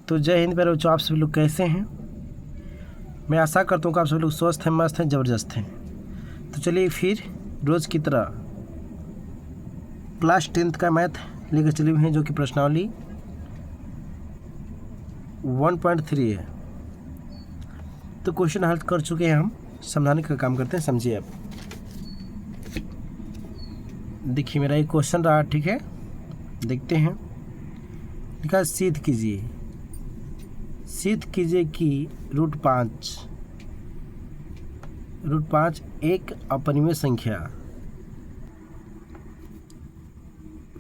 तो जय हिंद प्यारे बच्चों, आप सभी लोग कैसे हैं। मैं आशा करता हूँ कि आप सभी लोग स्वस्थ हैं, मस्त हैं, ज़बरदस्त हैं। तो चलिए फिर रोज़ की तरह क्लास 10th का मैथ लेकर चले हुए हैं, जो कि प्रश्नावली 1.3 है। तो क्वेश्चन हल कर चुके हैं हम, समझाने का काम करते हैं। समझिए आप, देखिए मेरा एक क्वेश्चन रहा, ठीक है, देखते हैं। लिखा सिद्ध कीजिए कि रूट पाँच एक अपरिमेय संख्या।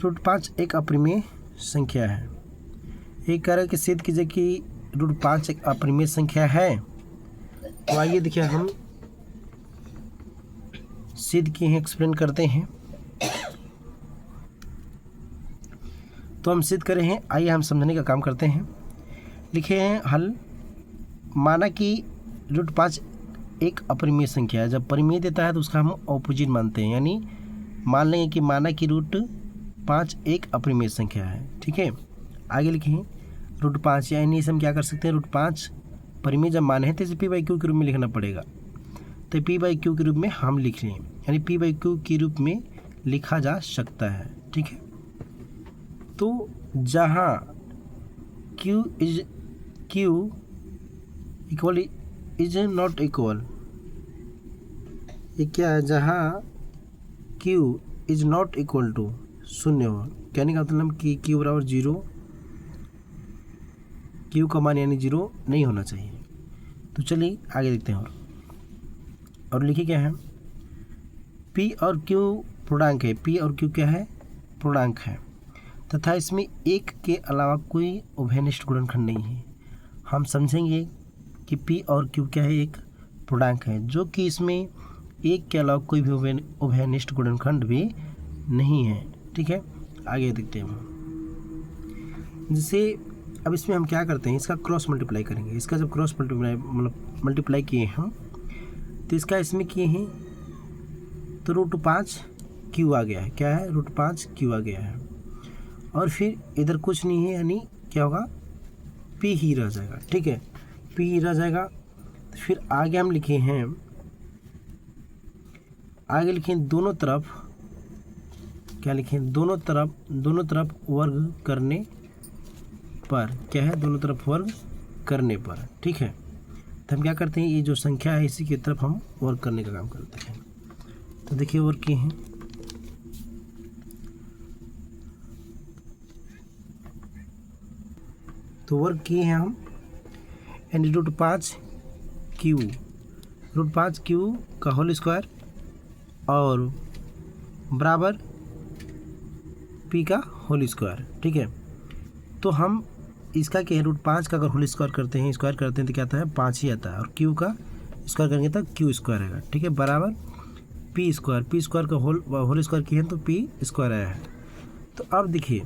रूट 5 एक अपरिमेय संख्या है। ये कह रहा है कि सिद्ध कीजिए कि रूट 5 एक अपरिमेय संख्या है। तो आइए देखिए, हम सिद्ध किए हैं, एक्सप्लेन करते हैं। तो हम सिद्ध करे हैं, आइए हम समझने का काम करते हैं। लिखे हैं हल। माना कि रूट 5 एक अपरिमेय संख्या है। जब परिमेय देता है तो उसका हम ऑपोजिट मानते हैं, यानी मान लेंगे कि माना कि रूट 5 एक अपरिमेय संख्या है, ठीक है। आगे लिखे हैं रूट 5, यानी इसे हम क्या कर सकते हैं, रूट 5 परिमेय जब माने हैं तो इसे p/q के रूप में लिखना पड़ेगा। तो p/q के रूप में हम लिख लें, यानी p/q के रूप में लिखा जा सकता है, ठीक है। तो जहाँ q equal is not equal, ये क्या है, जहाँ q is not equal to 0 हो, कहने का मतलब कि q बराबर 0, q का मान यानी 0 नहीं होना चाहिए। तो चलिए आगे देखते हैं। और लिखिए क्या है, p और q पूर्णांक है। p और q क्या है, पूर्णांक है, तथा इसमें एक के अलावा कोई उभयनिष्ठ गुणनखंड नहीं है। हम समझेंगे कि p और q क्या है, एक पूर्णांक है, जो कि इसमें एक के अलावा कोई भी उभयनिष्ठ गुणनखंड भी नहीं है, ठीक है। आगे देखते हैं हम। जैसे अब इसमें हम क्या करते हैं, इसका क्रॉस मल्टीप्लाई करेंगे। इसका जब क्रॉस मल्टीप्लाई किए हम, तो इसका इसमें किए हैं तो रूट 5 q आ गया है। क्या है, रूट 5 q आ गया है। और फिर इधर कुछ नहीं है, यानी क्या होगा, p ही रह जाएगा, ठीक है, p ही रह जाएगा। तो फिर आगे हम लिखे हैं, आगे लिखें दोनों तरफ, क्या लिखें, दोनों तरफ वर्ग करने पर, क्या है, दोनों तरफ वर्ग करने पर, ठीक है। तो हम क्या करते हैं, ये जो संख्या है इसी की तरफ हम वर्ग करने का काम करते हैं। तो देखिए वर्ग किए हैं, तो वर्ग किए हैं हम, यानी रूट 5 क्यू का होल स्क्वायर और बराबर p का होल स्क्वायर, ठीक है। तो हम इसका क्या है, रूट 5 का अगर होल स्क्वायर करते हैं तो क्या आता है, 5 ही आता है। और q का स्क्वायर करेंगे तो q स्क्वायर आएगा, ठीक है, बराबर p स्क्वायर का होल स्क्वायर किए हैं तो p स्क्वायर आया है। तो अब देखिए,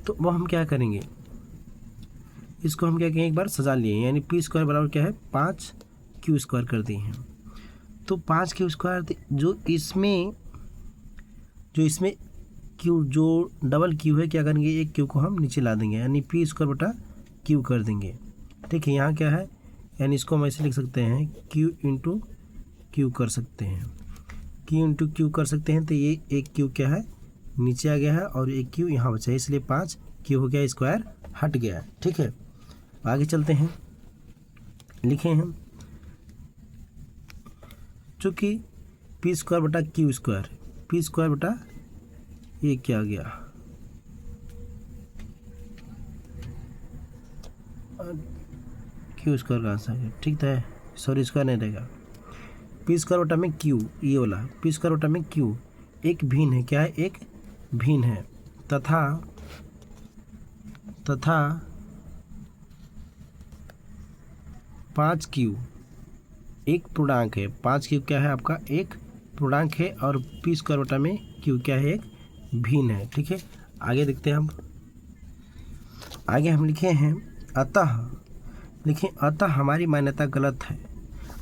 तो वो हम क्या करेंगे, इसको हम क्या कहें, एक बार सजा लिए, यानी p स्क्वायर बराबर क्या है, 5 q स्क्वायर कर दिए हैं। तो 5 q स्क्वायर, जो इसमें q जो डबल q है, क्या करेंगे, एक q को हम नीचे ला देंगे, यानी p स्क्वायर बटा q कर देंगे, ठीक है। यहाँ क्या है, यानी इसको हम ऐसे लिख सकते हैं, q इंटू q कर सकते हैं, q इंटू q कर सकते हैं। तो ये एक q क्या है, नीचे आ गया है, और एक q यहाँ बचा है, इसलिए 5 q हो गया, स्क्वायर हट गया, ठीक है। आगे चलते हैं, लिखे हम चूँकि p स्क्वायर बटा q स्क्वायर, p स्क्वायर बटा ये क्या आ गया, q स्क्वायर का आंसर है, ठीक है, सॉरी स्क्वायर नहीं रहेगा। p स्क्वायर बटा में q, ये वाला p स्क्वायर बटा में q एक भिन्न है, क्या है, एक भिन्न है, तथा 5q एक पूर्णांक है। 5q क्या है, आपका एक पूर्णांक है, और p स्क्वायर बटा में q क्या है, एक भिन्न है, ठीक है। आगे देखते हैं हम, आगे हम लिखे हैं अतः हमारी मान्यता गलत है।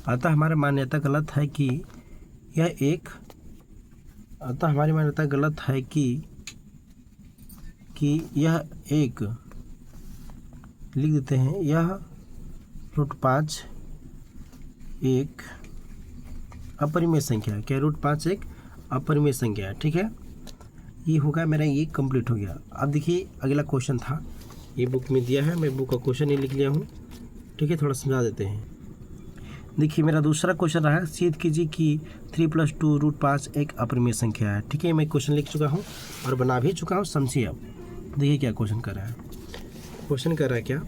अतः हमारी मान्यता गलत है कि यह एक, अतः हमारी मान्यता गलत है कि यह एक लिख देते हैं यह √5 एक अपरिमेय संख्या है। क्या √5 एक अपरिमेय संख्या है, ठीक है। ये होगा मेरा, ये कंप्लीट हो गया। अब देखिए अगला क्वेश्चन था, ये बुक में दिया है, मैं बुक का क्वेश्चन ही लिख लिया हूँ, ठीक है। थोड़ा समझा देते हैं। देखिए मेरा दूसरा क्वेश्चन रहा, सिद्ध कीजिए कि 3 + 2 √5 एक अपरिमेय संख्या है, ठीक है। मैं क्वेश्चन लिख चुका हूँ और बना भी चुका हूँ, समझिए। अब देखिए क्या क्वेश्चन कर रहा है। क्वेश्चन कर रहा है क्या,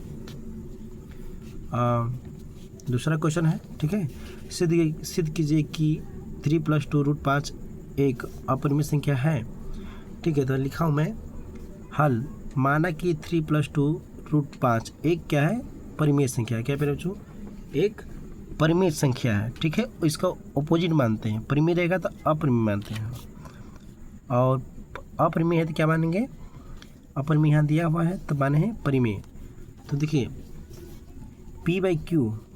दूसरा क्वेश्चन है, ठीक है। सिद्ध कीजिए कि 3 + 2 √5 एक अपरिमेय संख्या है, ठीक है। तो लिखा हूँ मैं हल। माना कि 3 + 2 √5 एक क्या है, परिमेय संख्या है। क्या मेरे बच्चों, एक परिमेय संख्या है, ठीक है। इसका ऑपोजिट मानते हैं, परिमेय रहेगा तो अपरिमेय मानते हैं, और अपरिमेय है तो क्या मानेंगे, अपरिमेय यहाँ दिया हुआ है तो माने हैं परिमेय। तो देखिए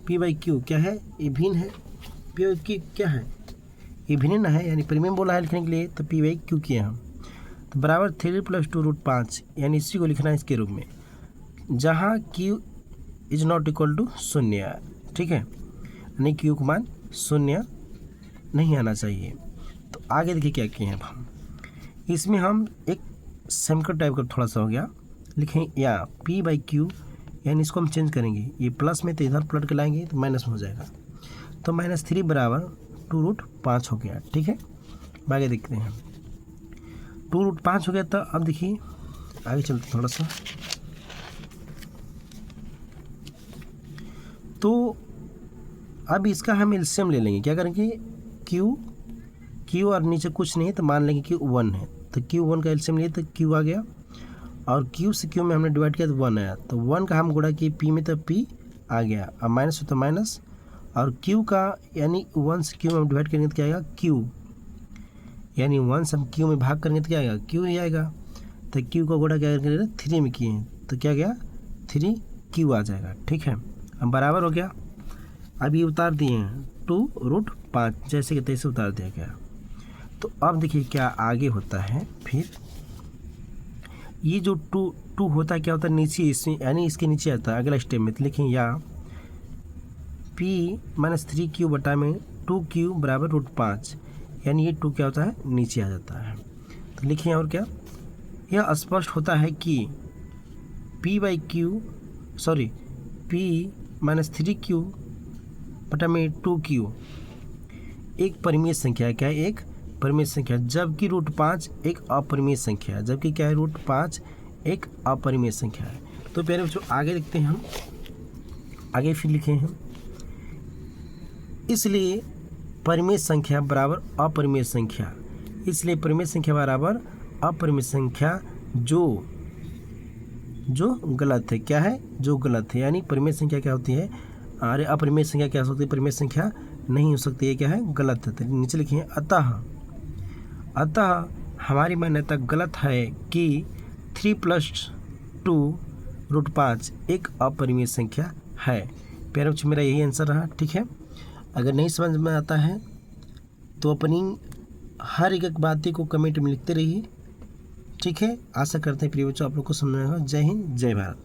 P/Q क्या है, ये भिन्न है। P/Q क्या है, ये भिन्न है, यानी परिमेय बोला है लिखने के लिए, तो P/Q किया हम। तो बराबर 3 + 2 √5, यानी इसी को लिखना है इसके रूप में, जहाँ Q is not equal to 0, ठीक है, यानी Q का मान 0 नहीं आना चाहिए। तो आगे देखिए क्या किए हैं अब हम, इसमें हम एक समीकरण टाइप का थोड़ा सा हो गया, लिखें या P/Q, यानी इसको हम चेंज करेंगे, ये प्लस में तो इधर पलट के लाएंगे तो माइनस में हो जाएगा। तो -3 बराबर 2 √5 हो गया, ठीक है। आगे देखते हैं, 2 √5 हो गया। तो अब देखिए आगे चलते थोड़ा सा। तो अब इसका हम एलसीएम ले लेंगे, क्या करेंगे, Q और नीचे कुछ नहीं है तो मान लेंगे कि 1 है, तो Q1 का एलसीएम लिए तो Q आ गया, और Q से Q में हमने डिवाइड किया तो 1 आया, तो 1 का हम गुणा किए P में तो P आ गया, अब माइनस हो तो माइनस, और Q का यानी 1 से Q में हम डिवाइड करेंगे तो क्या आएगा, Q, यानी 1 से हम Q में भाग करेंगे तो क्या आएगा, Q ही आएगा। तो Q का गुणा क्या करेंगे, 3 में किए हैं तो क्या गया, 3Q आ जाएगा, ठीक है। अब बराबर हो गया। अब ये उतार दिए हैं 2 √5, जैसे कि तैसे उतार दिया गया। तो अब देखिए क्या आगे होता है, फिर ये जो 2 होता है क्या होता है, नीचे इसमें, यानी इसके नीचे आता है अगला स्टेप में। तो लिखें या P - 3Q बटा में 2Q बराबर √5, यानी ये 2 क्या होता है, नीचे आ जाता है। तो लिखें और क्या, यह स्पष्ट होता है कि P - 3Q बटा में 2Q एक परिमेय संख्या है। क्या है, एक परिमेय संख्या, जबकि √5 एक अपरिमेय संख्या है। जबकि क्या है, √5 एक अपरिमेय संख्या है। तो प्यारे बच्चों आगे लिखते हैं हम, आगे फिर लिखे हैं, इसलिए परिमेय संख्या बराबर अपरिमेय संख्या, इसलिए परिमेय संख्या बराबर अपरिमेय संख्या जो गलत है। क्या है, जो गलत है, यानी परिमेय संख्या क्या होती है, अरे अपरिमेय संख्या क्या हो सकती है, परिमेय संख्या नहीं हो सकती है, क्या है, गलत है। तो नीचे लिखिए अतः हमारी मान्यता गलत है कि 3 + 2 √5 एक अपरिमेय संख्या है। प्यारे बच्चों मेरा यही आंसर रहा, ठीक है। अगर नहीं समझ में आता है तो अपनी हर एक बातें को कमेंट में लिखते रहिए, ठीक है। आशा करते हैं प्रिय बच्चों आप लोग को समझ में आएगा। जय हिंद, जय भारत।